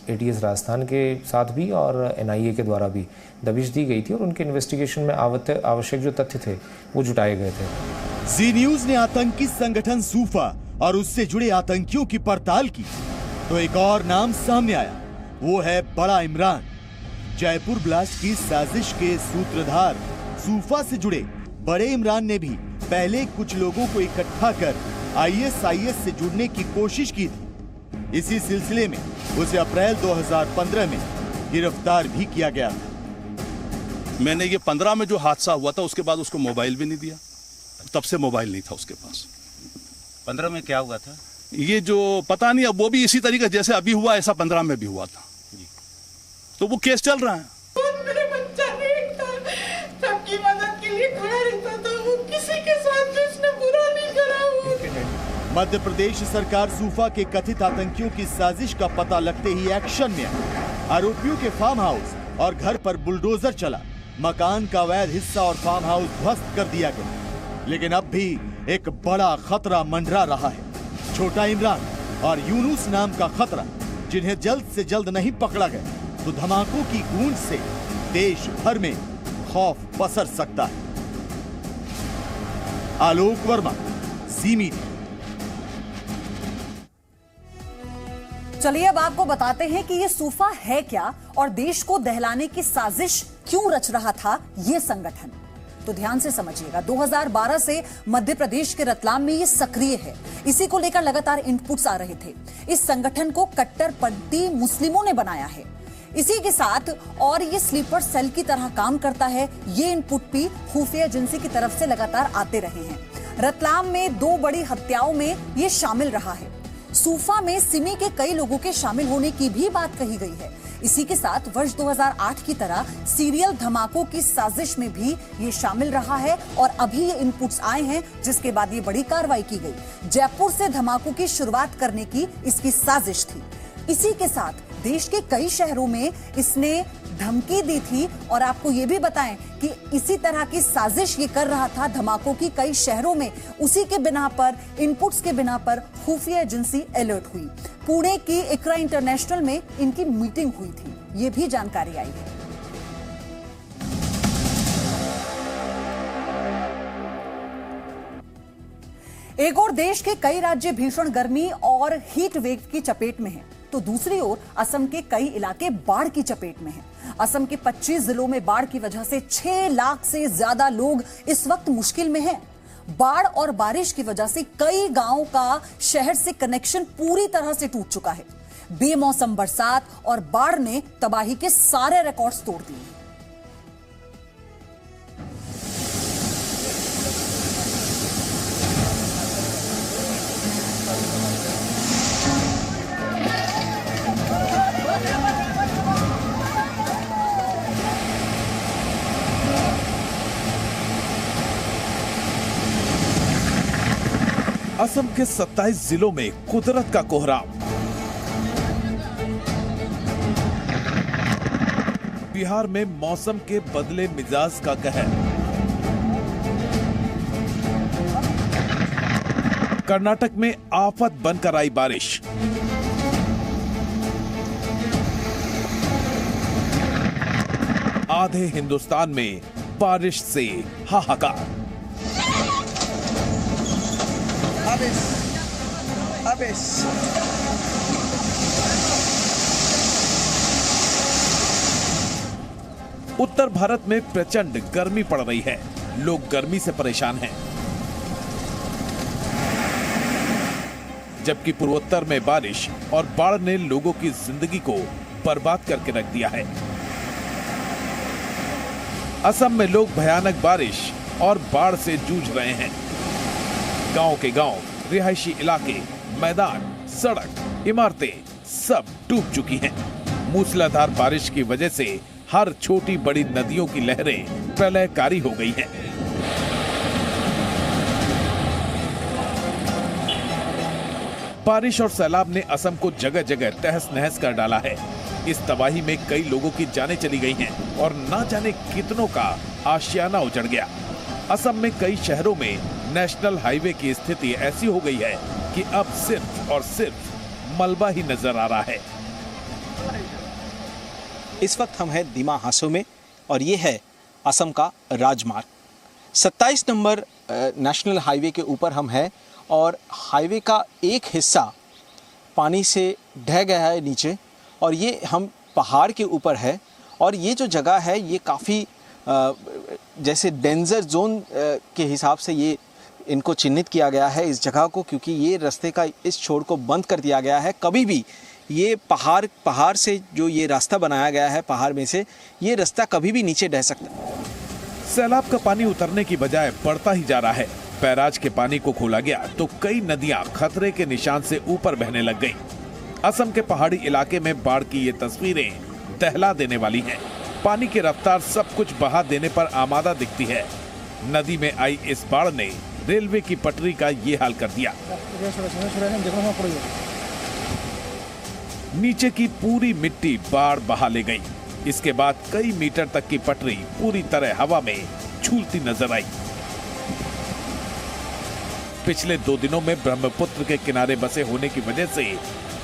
ATS राजस्थान के साथ भी और NIA के द्वारा भी दबिश दी गई थी और उनके इन्वेस्टिगेशन में आवश्यक जो तथ्य थे वो जुटाए गए थे। जी न्यूज ने आतंकी संगठन सूफा और उससे जुड़े आतंकियों की पड़ताल की तो एक और नाम सामने आया, वो है बड़ा इमरान। जयपुर ब्लास्ट की साजिश के सूत्रधार सूफा से जुड़े बड़े इमरान ने भी पहले कुछ लोगों को इकट्ठा कर ISIS से जुड़ने की कोशिश की थी। इसी सिलसिले में उसे अप्रैल 2015 में गिरफ्तार भी किया गया था। मैंने ये 15 में जो हादसा हुआ था उसके बाद उसको मोबाइल भी नहीं दिया, तब से मोबाइल नहीं था उसके पास। 15 में क्या हुआ था? ये जो पता नहीं, अब वो भी इसी तरीके जैसे अभी हुआ ऐसा 15 में भी हुआ था, तो वो केस चल रहा है। मेरे बच्चा नहीं था, सबकी मदद के लिए खड़ा रहता था, वो किसी के साथ जिसने बुरा नहीं करा वो। मध्य प्रदेश सरकार सूफा के कथित आतंकियों की साजिश का पता लगते ही एक्शन में आई। आरोपियों के फार्म हाउस और घर पर बुलडोजर चला, मकान का अवैध हिस्सा और फार्म हाउस ध्वस्त कर दिया गया। लेकिन अब भी एक बड़ा खतरा मंडरा रहा है, छोटा इमरान और यूनुस नाम का खतरा। जिन्हें जल्द से जल्द नहीं पकड़ा गया तो धमाकों की गूंज से देश भर में खौफ पसर सकता है। आलोक वर्मा, जी मीडिया। चलिए अब आपको बताते हैं कि ये सूफा है क्या और देश को दहलाने की साजिश क्यों रच रहा था ये संगठन। तो ध्यान से समझिएगा, 2012 से मध्य प्रदेश के रतलाम में ये सक्रिय है। इसी को लेकर लगातार इनपुट्स आ रहे थे। इस संगठन को कट्टरपंथी मुस्लिमों ने बनाया है। इसी के साथ और ये स्लीपर सेल की तरह काम करता है, ये इनपुट भी खुफिया एजेंसी की तरफ से लगातार आते रहे हैं। रतलाम में 2 बड़ी हत्याओं में ये शामिल रहा है। सूफा में सिमी के कई लोगों के शामिल होने की भी बात कही गई है। इसी के साथ वर्ष 2008 की तरह सीरियल धमाकों की साजिश में भी ये शामिल रहा है और अभी ये इनपुट्स आए हैं जिसके बाद ये बड़ी कार्रवाई की गई। जयपुर से धमाकों की शुरुआत करने की इसकी साजिश थी। इसी के साथ देश के कई शहरों में इसने धमकी दी थी और आपको ये भी बताएं कि इसी तरह की साजिश ये कर रहा था धमाकों की कई शहरों में। उसी के बिना पर, इनपुट्स के बिना पर खुफिया एजेंसी अलर्ट हुई। पुणे की इकरा इंटरनेशनल में इनकी मीटिंग हुई थी, ये भी जानकारी आई है। एक और देश के कई राज्य भीषण गर्मी और हीट वेव की चपेट में हैं, तो दूसरी ओर असम के कई इलाके बाढ़ की चपेट में हैं। असम के 25 जिलों में बाढ़ की वजह से 6 लाख से ज्यादा लोग इस वक्त मुश्किल में हैं। बाढ़ और बारिश की वजह से कई गांवों का शहर से कनेक्शन पूरी तरह से टूट चुका है। बेमौसम बरसात और बाढ़ ने तबाही के सारे रिकॉर्ड्स तोड़ दिए। असम के 27 जिलों में कुदरत का कोहराम। बिहार में मौसम के बदले मिजाज का कहर। कर्नाटक में आफत बनकर आई बारिश। आधे हिंदुस्तान में बारिश से हाहाकार। उत्तर भारत में प्रचंड गर्मी पड़ रही है। लोग गर्मी से परेशान हैं, जबकि पूर्वोत्तर में बारिश और बाढ़ ने लोगों की जिंदगी को बर्बाद करके रख दिया है। असम में लोग भयानक बारिश और बाढ़ से जूझ रहे हैं। गांव के गांव, रिहायशी इलाके, मैदान, सड़क, इमारतें सब डूब चुकी हैं। मूसलाधार बारिश की वजह से हर छोटी बड़ी नदियों की लहरें प्रलयकारी हो गई हैं। बारिश और सैलाब ने असम को जगह जगह तहस नहस कर डाला है। इस तबाही में कई लोगों की जानें चली गई हैं और ना जाने कितनों का आशियाना उजड़ गया। असम में कई शहरों में नेशनल हाईवे की स्थिति ऐसी हो गई है कि अब सिर्फ और सिर्फ मलबा ही नजर आ रहा है। इस वक्त हम हैं दीमा हासो में और ये है असम का राजमार्ग। 27 नंबर नेशनल हाईवे के ऊपर हम हैं और हाईवे का एक हिस्सा पानी से ढह गया है नीचे, और ये हम पहाड़ के ऊपर है। और ये जो जगह है ये काफ़ी जैसे डेंजर जोन के हिसाब से ये इनको चिन्हित किया गया है इस जगह को, क्योंकि ये रास्ते का इस छोर को बंद कर दिया गया है। कभी भी ये पहाड़ से जो ये रास्ता बनाया गया है, पहाड़ में से ये रास्ता कभी भी नीचे ढह सकता है। सैलाब का पानी उतरने की बजाय बढ़ता ही जा रहा है। बैराज के पानी को खोला गया तो कई नदियां खतरे के निशान से ऊपर बहने लग गईं। असम के पहाड़ी इलाके में बाढ़ की ये तस्वीरें दहला देने वाली हैं। पानी की रफ्तार सब कुछ बहा देने पर आमादा दिखती है। नदी में आई इस बाढ़ ने रेलवे की पटरी का ये हाल कर दिया। नीचे की पूरी मिट्टी बाढ़ बहा ले गई। इसके बाद कई मीटर तक की पटरी पूरी तरह हवा में झूलती नजर आई। पिछले 2 दिनों में ब्रह्मपुत्र के किनारे बसे होने की वजह से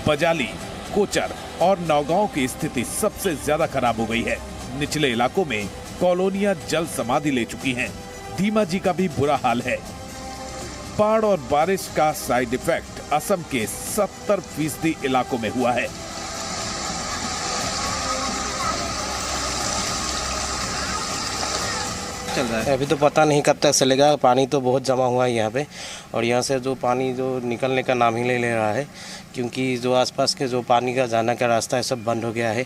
बजाली, कोचर और नौगांव की स्थिति सबसे ज्यादा खराब हो गई है। निचले इलाकों में कॉलोनियां जल समाधि ले चुकी हैं। धीमा जी का भी बुरा हाल है। बाढ़ और बारिश का साइड इफेक्ट असम के 70% इलाकों में हुआ है। चल रहा है, अभी तो पता नहीं कब तक चलेगा। पानी तो बहुत जमा हुआ है यहाँ पे, और यहाँ से जो पानी जो निकलने का नाम ही नहीं ले रहा है, क्योंकि जो आसपास के जो पानी का जाने का रास्ता है सब बंद हो गया है।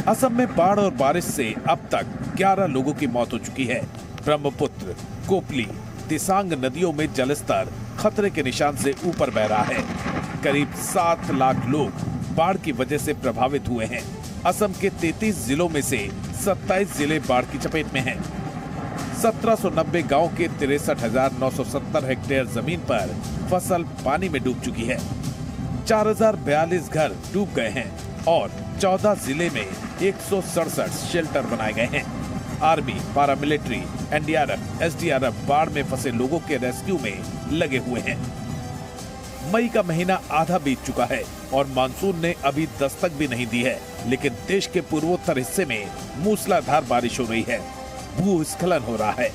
असम में बाढ़ और बारिश से अब तक 11 लोगों की मौत हो चुकी है। ब्रह्मपुत्र, कोपली, दिसांग नदियों में जलस्तर खतरे के निशान से ऊपर बह रहा है। करीब 7 लाख लोग बाढ़ की वजह से प्रभावित हुए हैं। असम के 33 जिलों में से 27 जिले बाढ़ की चपेट में हैं। 1790 गांव के 63,970 हेक्टेयर जमीन पर फसल पानी में डूब चुकी है। 4042 घर डूब गए हैं और 14 जिले में 167 शेल्टर बनाए गए हैं। आर्मी, पैरामिलिट्री, एनडीआरएफ, एसडीआरएफ बाढ़ में फंसे लोगों के रेस्क्यू में लगे हुए हैं। मई का महीना आधा बीत चुका है और मानसून ने अभी दस्तक भी नहीं दी है, लेकिन देश के पूर्वोत्तर हिस्से में मूसलाधार बारिश हो रही है। भूस्खलन हो रहा है।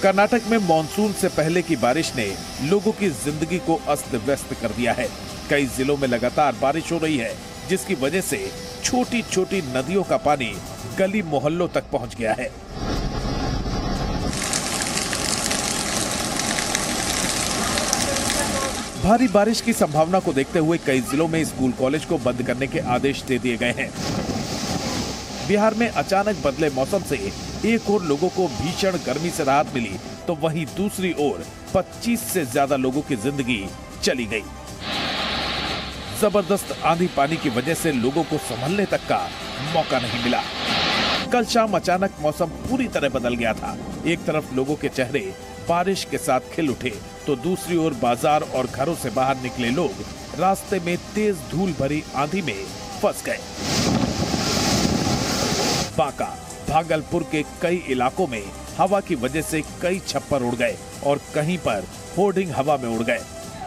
कर्नाटक में मानसून से पहले की बारिश ने लोगों की जिंदगी को अस्त व्यस्त कर दिया है। कई जिलों में लगातार बारिश हो रही है, जिसकी वजह से छोटी छोटी नदियों का पानी गली मोहल्लों तक पहुंच गया है। भारी बारिश की संभावना को देखते हुए कई जिलों में स्कूल कॉलेज को बंद करने के आदेश दे दिए गए हैं। बिहार में अचानक बदले मौसम से एक ओर लोगों को भीषण गर्मी से राहत मिली, तो वहीं दूसरी ओर 25 से ज्यादा लोगों की जिंदगी चली गई। जबरदस्त आंधी पानी की वजह से लोगों को संभलने तक का मौका नहीं मिला। कल शाम अचानक मौसम पूरी तरह बदल गया था। एक तरफ लोगों के चेहरे बारिश के साथ खिल उठे, तो दूसरी ओर बाजार और घरों से बाहर निकले लोग रास्ते में तेज धूल भरी आंधी में फंस गए। बांका, भागलपुर के कई इलाकों में हवा की वजह से कई छप्पर उड़ गए और कहीं पर होर्डिंग हवा में उड़ गए।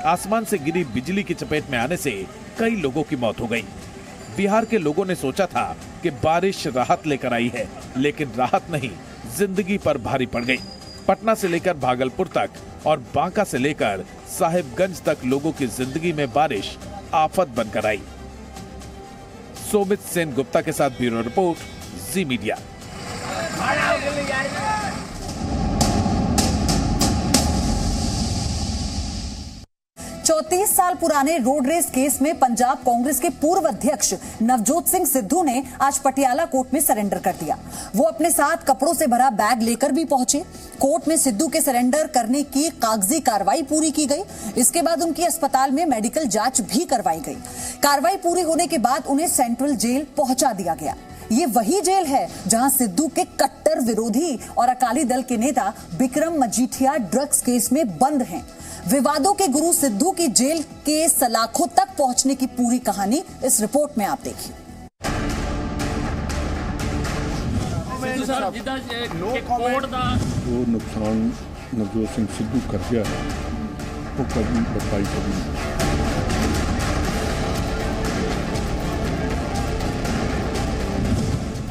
आसमान से गिरी बिजली की चपेट में आने से कई लोगों की मौत हो गई। बिहार के लोगों ने सोचा था कि बारिश राहत लेकर आई है, लेकिन राहत नहीं, जिंदगी पर भारी पड़ गई। पटना से लेकर भागलपुर तक और बांका से लेकर साहिबगंज तक लोगों की जिंदगी में बारिश आफत बनकर आई। सोमित सेन गुप्ता के साथ ब्यूरो रिपोर्ट, जी मीडिया। 34 साल पुराने रोड रेस केस में पंजाब कांग्रेस के पूर्व अध्यक्ष नवजोत सिंह सिद्धू ने आज पटियाला कोर्ट में सरेंडर कर दिया। वो अपने साथ कपड़ों से भरा बैग लेकर भी पहुंचे। कोर्ट में सिद्धू के सरेंडर करने की कागजी कार्रवाई पूरी की गई। इसके बाद उनकी अस्पताल में मेडिकल जांच भी करवाई गई। कार्रवाई पूरी होने के बाद उन्हें सेंट्रल जेल पहुंचा दिया गया। ये वही जेल है जहां सिद्धू के कट्टर विरोधी और अकाली दल के नेता बिक्रम मजीठिया ड्रग्स केस में बंद हैं। विवादों के गुरु सिद्धू की जेल के सलाखों तक पहुंचने की पूरी कहानी इस रिपोर्ट में आप देखिए। वो नुकसान नवजोत सिंह सिद्धू कर गया है, वो कभी भरपाई कभी नहीं।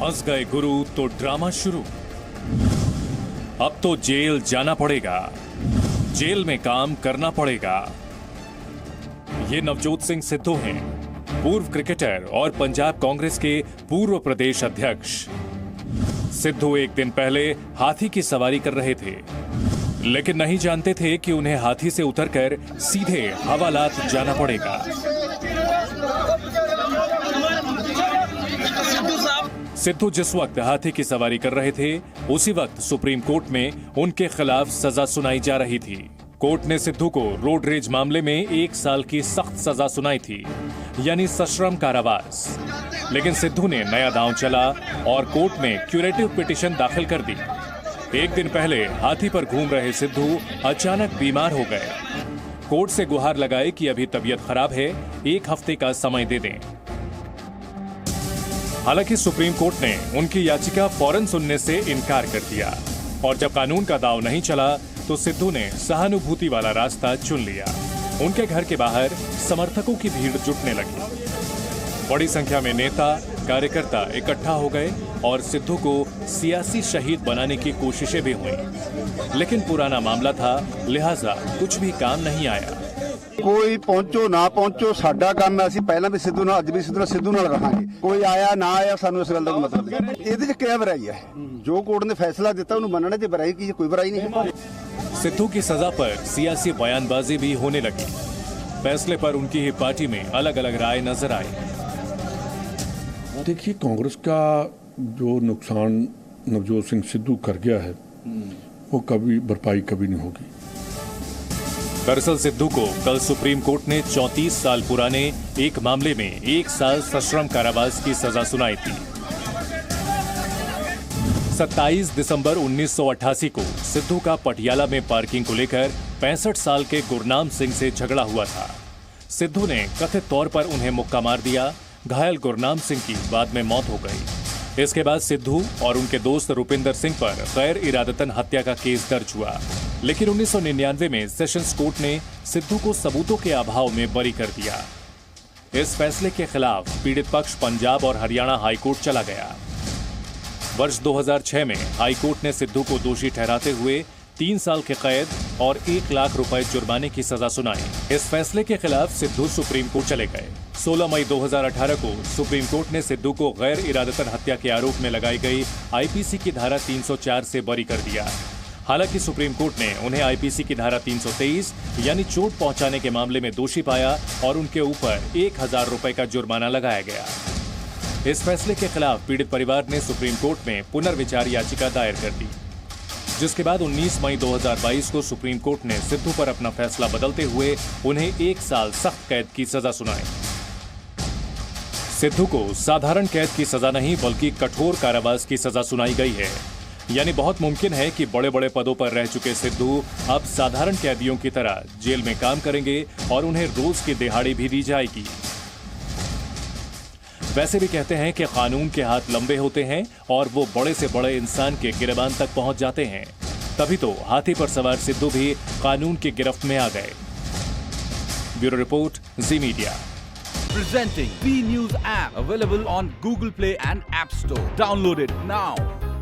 फंस गए गुरु तो ड्रामा शुरू। अब तो जेल जाना पड़ेगा, जेल में काम करना पड़ेगा। ये नवजोत सिंह सिद्धू हैं, पूर्व क्रिकेटर और पंजाब कांग्रेस के पूर्व प्रदेश अध्यक्ष। सिद्धू एक दिन पहले हाथी की सवारी कर रहे थे, लेकिन नहीं जानते थे कि उन्हें हाथी से उतरकर सीधे हवालात जाना पड़ेगा। सिद्धू जिस वक्त हाथी की सवारी कर रहे थे, उसी वक्त सुप्रीम कोर्ट में उनके खिलाफ सजा सुनाई जा रही थी। कोर्ट ने सिद्धू को रोड रेज मामले में 1 साल की सख्त सजा सुनाई थी, यानी सश्रम कारावास। लेकिन सिद्धू ने नया दांव चला और कोर्ट में क्यूरेटिव पिटीशन दाखिल कर दी। एक दिन पहले हाथी पर घूम रहे सिद्धू अचानक बीमार हो गए। कोर्ट से गुहार लगाए कि अभी तबीयत खराब है, 1 हफ्ते का समय दे दें। हालांकि सुप्रीम कोर्ट ने उनकी याचिका फौरन सुनने से इनकार कर दिया और जब कानून का दांव नहीं चला तो सिद्धू ने सहानुभूति वाला रास्ता चुन लिया। उनके घर के बाहर समर्थकों की भीड़ जुटने लगी। बड़ी संख्या में नेता कार्यकर्ता इकट्ठा हो गए और सिद्धू को सियासी शहीद बनाने की कोशिशें भी हुई। लेकिन पुराना मामला था, लिहाजा कुछ भी काम नहीं आया। कोई पहुंचो ना पहुंचो साडा काम है, ਅਸੀਂ ਪਹਿਲਾਂ ਵੀ ਸਿੱਧੂ ਨਾਲ ਅੱਜ ਵੀ ਸਿੱਧੂ ਨਾਲ ਰਹਾਂਗੇ। ਕੋਈ ਆਇਆ ਨਾ ਆਇਆ ਸਾਨੂੰ ਇਸ ਗੱਲ ਦਾ ਮਤਲਬ ਨਹੀਂ। ਇਹਦੇ 'ਚ ਕਿਆ ਬੁਰਾਈ ਹੈ? ਜੋ ਕੋਰਟ ਨੇ फैसला ਦਿੱਤਾ ਉਹਨੂੰ ਮੰਨਣੇ 'ਚ ਬੁਰਾਈ ਕੀ? कोई बुराई नहीं है। सिद्धू की सजा पर सियासी बयानबाजी भी होने लगी। फैसले पर उनकी ही पार्टी में अलग अलग राय नजर आई। देखिए, कांग्रेस का जो नुकसान नवजोत सिंह सिद्धू कर गया है, वो कभी भरपाई कभी नहीं होगी। दरअसल सिद्धू को कल सुप्रीम कोर्ट ने 34 साल पुराने एक मामले में 1 साल सश्रम कारावास की सजा सुनाई थी। 27 दिसंबर 1988 को सिद्धू का पटियाला में पार्किंग को लेकर 65 साल के गुरनाम सिंह से झगड़ा हुआ था। सिद्धू ने कथित तौर पर उन्हें मुक्का मार दिया। घायल गुरनाम सिंह की बाद में मौत हो गई। इसके बाद सिद्धू और उनके दोस्त रुपिंदर सिंह पर गैर इरादतन हत्या का केस दर्ज हुआ। लेकिन 1999 में सेशंस कोर्ट ने सिद्धू को सबूतों के अभाव में बरी कर दिया। इस फैसले के खिलाफ पीड़ित पक्ष पंजाब और हरियाणा हाईकोर्ट चला गया। वर्ष 2006 में हाईकोर्ट ने सिद्धू को दोषी ठहराते हुए 3 साल की कैद और 1 लाख रुपए जुर्माने की सजा सुनाई। इस फैसले के खिलाफ सिद्धू सुप्रीम कोर्ट चले गए। 16 मई 2018 को सुप्रीम कोर्ट ने सिद्धू को गैर इरादतन हत्या के आरोप में लगाई गई आईपीसी की धारा 304 से बरी कर दिया। हालांकि सुप्रीम कोर्ट ने उन्हें आईपीसी की धारा 323 यानी चोट पहुंचाने के मामले में दोषी पाया और उनके ऊपर 1000 रुपए का जुर्माना लगाया गया। इस फैसले के खिलाफ पीड़ित परिवार ने सुप्रीम कोर्ट में पुनर्विचार याचिका दायर कर दी, जिसके बाद 19 मई 2022 को सुप्रीम कोर्ट ने सिद्धू पर अपना फैसला बदलते हुए उन्हें 1 साल सख्त कैद की सजा सुनाई। सिद्धू को साधारण कैद की सजा नहीं बल्कि कठोर कारावास की सजा सुनाई गई है। यानी बहुत मुमकिन है कि बड़े बड़े पदों पर रह चुके सिद्धू अब साधारण कैदियों की तरह जेल में काम करेंगे और उन्हें रोज की दिहाड़ी भी दी जाएगी। वैसे भी कहते हैं कि कानून के हाथ लंबे होते हैं और वो बड़े से बड़े इंसान के गिरबान तक पहुंच जाते हैं। तभी तो हाथी पर सवार सिद्धू भी कानून की गिरफ्त में आ गए। Bureau report, ji media. Presenting B News app, available on Google Play and App Store. Download it now.